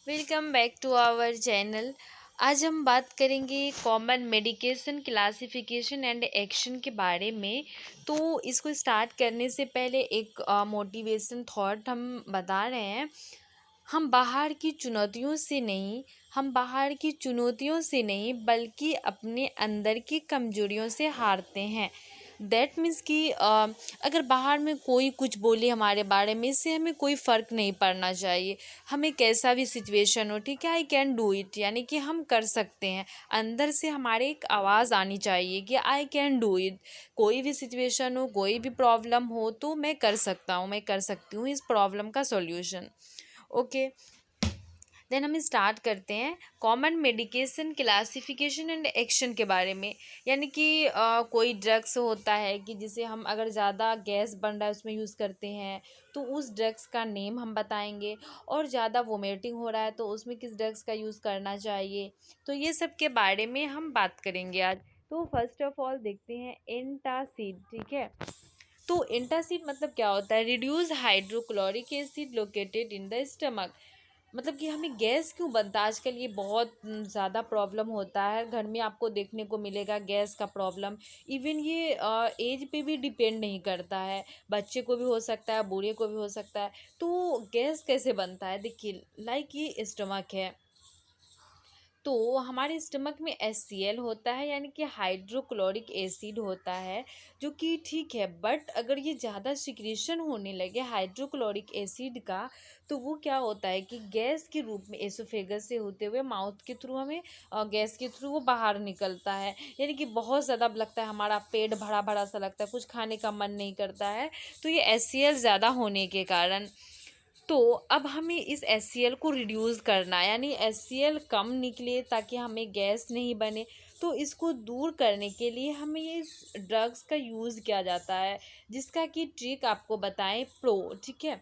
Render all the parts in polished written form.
Welcome back to our channel. आज हम बात करेंगे common medication classification and action के बारे में। तो इसको स्टार्ट करने से पहले एक मोटिवेशन थॉट हम बता रहे हैं। हम बाहर की चुनौतियों से नहीं हम बाहर की चुनौतियों से नहीं बल्कि अपने अंदर की कमजोरियों से हारते हैं। दैट मीन्स कि अगर बाहर में कोई कुछ बोले हमारे बारे में, इससे हमें कोई फ़र्क नहीं पड़ना चाहिए। हमें कैसा भी सिचुएशन हो, ठीक है, आई कैन डू इट, यानी कि हम कर सकते हैं। अंदर से हमारे एक आवाज़ आनी चाहिए कि आई कैन डू इट। कोई भी सिचुएशन हो, कोई भी प्रॉब्लम हो, तो मैं कर सकता हूँ, मैं कर सकती हूँ इस प्रॉब्लम का सॉल्यूशन। ओके, देन हम स्टार्ट करते हैं common medication classification and action के बारे में। यानी कि कोई ड्रग्स होता है कि जिसे हम अगर ज़्यादा गैस बन रहा है उसमें यूज़ करते हैं, तो उस ड्रग्स का नेम हम बताएंगे। और ज़्यादा वोमिटिंग हो रहा है तो उसमें किस ड्रग्स का यूज़ करना चाहिए, तो ये सब के बारे में हम बात करेंगे आज। तो फर्स्ट ऑफ ऑल देखते हैं एंटासिड, ठीक है। तो एंटासिड मतलब क्या होता है? Reduce hydrochloric acid located in the stomach. मतलब कि हमें गैस क्यों बनता है आजकल, ये बहुत ज़्यादा प्रॉब्लम होता है। घर में आपको देखने को मिलेगा गैस का प्रॉब्लम। इवन ये एज पे भी डिपेंड नहीं करता है, बच्चे को भी हो सकता है, बूढ़े को भी हो सकता है। तो गैस कैसे बनता है? देखिए, लाइक ये स्टमक है, तो हमारे स्टमक में HCl होता है, यानी कि हाइड्रोक्लोरिक एसिड होता है, जो कि ठीक है। बट अगर ये ज़्यादा सिक्रीशन होने लगे हाइड्रोक्लोरिक एसिड का, तो वो क्या होता है कि गैस के रूप में एसोफेगस से होते हुए माउथ के थ्रू हमें गैस के थ्रू वो बाहर निकलता है। यानी कि बहुत ज़्यादा लगता है, हमारा पेट भरा भरा सा लगता है, कुछ खाने का मन नहीं करता है। तो ये HCl ज़्यादा होने के कारण। तो अब हमें इस HCl को रिड्यूस करना है, यानी HCl कम निकले ताकि हमें गैस नहीं बने। तो इसको दूर करने के लिए हमें ये ड्रग्स का यूज़ किया जाता है, जिसका कि ट्रिक आपको बताएं प्रो, ठीक है।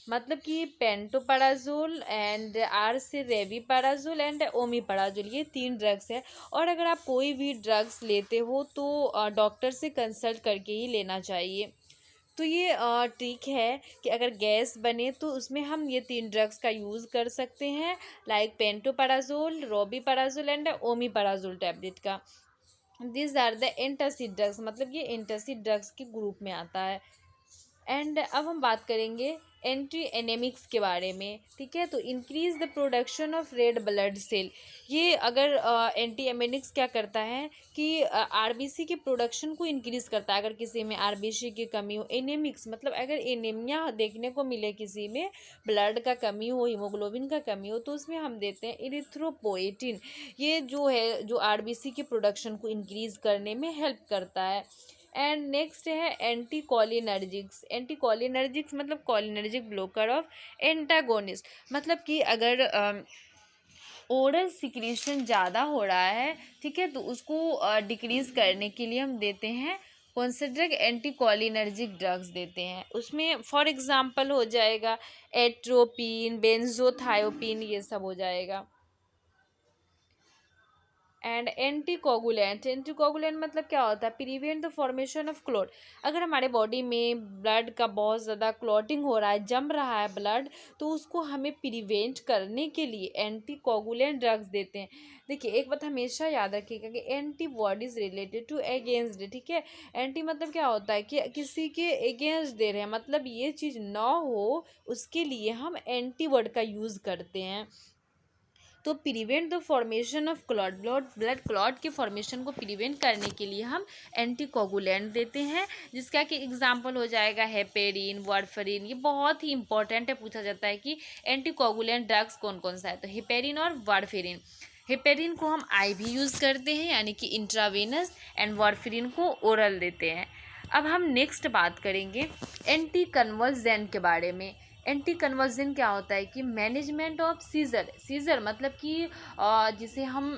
मतलब कि पेंटोपराजोल एंड आर से रेविपराजोल एंड ओमिपराजोल, ये 3 ड्रग्स है। और अगर आप कोई भी ड्रग्स लेते हो तो डॉक्टर से कंसल्ट करके ही लेना चाहिए। तो ये ट्रिक है कि अगर गैस बने तो उसमें हम ये 3 ड्रग्स का यूज़ कर सकते हैं, like pantoprazole, rabeprazole and omeprazole tablet का। This are the antacid drugs, मतलब ये एंटासिड ड्रग्स के ग्रुप में आता है। एंड अब हम बात करेंगे एंटी एनेमिक्स के बारे में, ठीक है। तो increase the production of red blood cell. ये अगर एंटी एनेमिक्स क्या करता है कि RBC के प्रोडक्शन को इंक्रीज करता है। अगर किसी में RBC की कमी हो, एनेमिक्स मतलब अगर एनीमिया देखने को मिले, किसी में ब्लड का कमी हो, हीमोग्लोबिन का कमी हो, तो उसमें हम देते हैं इरिथ्रोपोएटिन। ये जो है, जो RBC के प्रोडक्शन को इंक्रीज करने में हेल्प करता है। एंड नेक्स्ट है एंटी कोलिनर्जिक्स। एंटी कोलिनर्जिक्स मतलब कोलिनर्जिक ब्लोकर ऑफ एंटागोनिस्ट। मतलब कि अगर ओरल सिक्रीशन ज़्यादा हो रहा है, ठीक है, तो उसको डिक्रीज करने के लिए हम देते हैं कौन से ड्रग? एंटी कोलिनर्जिक ड्रग्स देते हैं। उसमें फॉर एग्जांपल हो जाएगा एट्रोपिन, बेंजोथायोपिन, ये सब हो जाएगा। And anticoagulant. एंटीकोगुलेंट मतलब क्या होता है? Prevent the formation of clot. अगर हमारे बॉडी में ब्लड का बहुत ज़्यादा क्लॉटिंग हो रहा है, जम रहा है ब्लड, तो उसको हमें प्रिवेंट करने के लिए एंटीकोगुलेंट ड्रग्स देते हैं। देखिए, एक बात हमेशा याद रखिएगा कि एंटीबॉडीज रिलेटेड टू अगेंस्ट, ठीक है। एंटी मतलब क्या होता है कि किसी के अगेंस्ट दे रहे हैं, मतलब ये चीज़ ना हो उसके लिए हम एंटी वर्ड का यूज़ करते हैं। तो prevent the formation of clot, blood clot के फॉर्मेशन को प्रिवेंट करने के लिए हम एंटीकोगुलेंट देते हैं, जिसका कि एग्जांपल हो जाएगा हेपेरिन, वारफरिन। ये बहुत ही इंपॉर्टेंट है, पूछा जाता है कि एंटीकोगुलेंट ड्रग्स कौन कौन सा है, तो हेपेरिन और वारफेरिन। हेपेरिन को हम IV यूज़ करते हैं, यानी कि इंट्रावेनस, एंड वारफेरिन को ओरल देते हैं। अब हम नेक्स्ट बात करेंगे एंटी कन्वर्जेंट के बारे में। एंटी कन्वर्जन क्या होता है कि मैनेजमेंट ऑफ सीजर। सीजर मतलब कि जिसे हम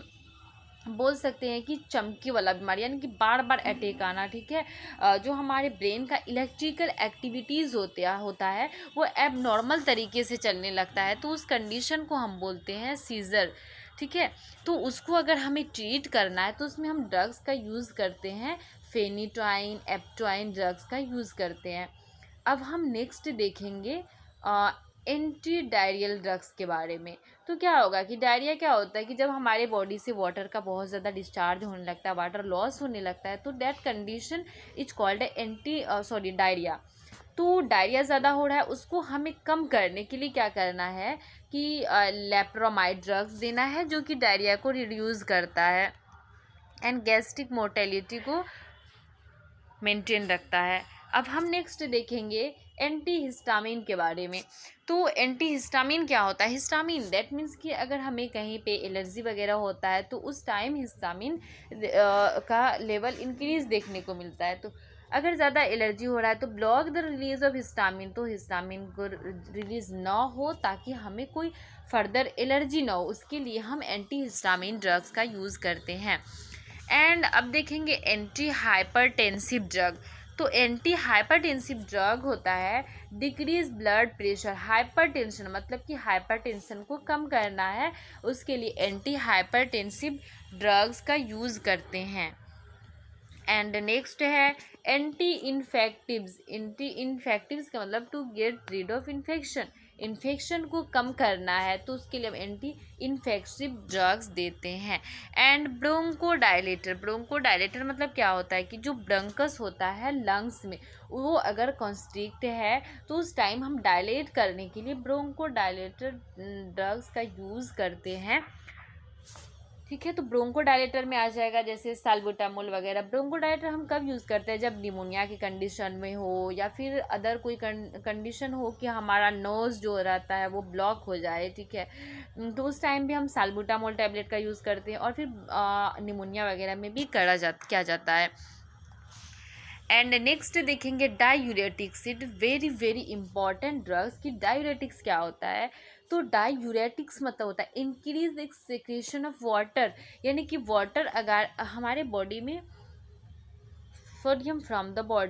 बोल सकते हैं कि चमकी वाला बीमारी, यानी कि बार बार अटैक आना, ठीक है। जो हमारे ब्रेन का इलेक्ट्रिकल एक्टिविटीज़ होता है वो एब नॉर्मल तरीके से चलने लगता है, तो उस कंडीशन को हम बोलते हैं सीजर, ठीक है। तो उसको अगर हमें ट्रीट करना है तो उसमें हम ड्रग्स का यूज़ करते हैं, फेनिटोइन, एप्टोइन ड्रग्स का यूज़ करते हैं। अब हम नेक्स्ट देखेंगे एंटी डायरियल ड्रग्स के बारे में। तो क्या होगा कि डायरिया क्या होता है कि जब हमारे बॉडी से वाटर का बहुत ज़्यादा डिस्चार्ज होने लगता है, वाटर लॉस होने लगता है, तो that condition is called diarrhoea. तो डायरिया ज़्यादा हो रहा है, उसको हमें कम करने के लिए क्या करना है कि लेप्रोमाइड ड्रग्स देना है जो कि डायरिया को रिड्यूस करता है एंड गैस्ट्रिक मोर्टेलिटी को मेंटेन रखता है। अब हम नेक्स्ट देखेंगे एंटी हिस्टामिन के बारे में। तो एंटी हिस्टामिन क्या होता है? हिस्टामिन दैट मीन्स कि अगर हमें कहीं पे एलर्जी वगैरह होता है तो उस टाइम हिस्टामिन का लेवल इंक्रीज देखने को मिलता है। तो अगर ज़्यादा एलर्जी हो रहा है तो block the release of histamine, तो हिस्टामिन को रिलीज ना हो ताकि हमें कोई फर्दर एलर्जी ना हो, उसके लिए हम एंटी हिस्टामिन ड्रग्स का यूज़ करते हैं। एंड अब देखेंगे एंटी हाइपरटेंसिव ड्रग। तो एंटी हाइपरटेंसिव ड्रग होता है डिक्रीज ब्लड प्रेशर। हाइपरटेंशन मतलब कि हाइपरटेंशन को कम करना है, उसके लिए एंटी हाइपरटेंसिव ड्रग्स का यूज़ करते हैं। एंड नेक्स्ट है एंटी इन्फेक्टिव्स। एंटी इन्फेक्टिव्स का मतलब to get rid of infection. Infection को कम करना है तो उसके लिए हम एंटी इन्फेक्टिव ड्रग्स देते हैं। And bronchodilator. ब्रोंकोडायलेटर मतलब क्या होता है कि जो ब्रंकस होता है लंग्स में, वो अगर कॉन्स्ट्रिक्ट है तो उस टाइम हम डायलेट करने के लिए ब्रोंकोडायलेटर ड्रग्स का यूज़ करते हैं। ठीक है, तो ब्रोंकोडायलेटर में आ जाएगा जैसे साल्बुटामोल वगैरह। ब्रोंकोडायलेटर हम कब यूज़ करते हैं? जब निमोनिया की कंडीशन में हो या फिर अदर कोई कंडीशन हो कि हमारा नोज़ जो रहता है वो ब्लॉक हो जाए। ठीक है, तो उस टाइम भी हम साल्बुटामोल टैबलेट का यूज़ करते हैं और फिर निमोनिया वगैरह में भी किया जाता है। एंड नेक्स्ट देखेंगे diuretics. It very very important drugs. कि डायूरेटिक्स क्या होता है? तो डायूरेटिक्स मतलब होता है increase the secretion of water, यानी कि वाटर अगर हमारे बॉडी में सोडियम फ्रॉम द बॉडी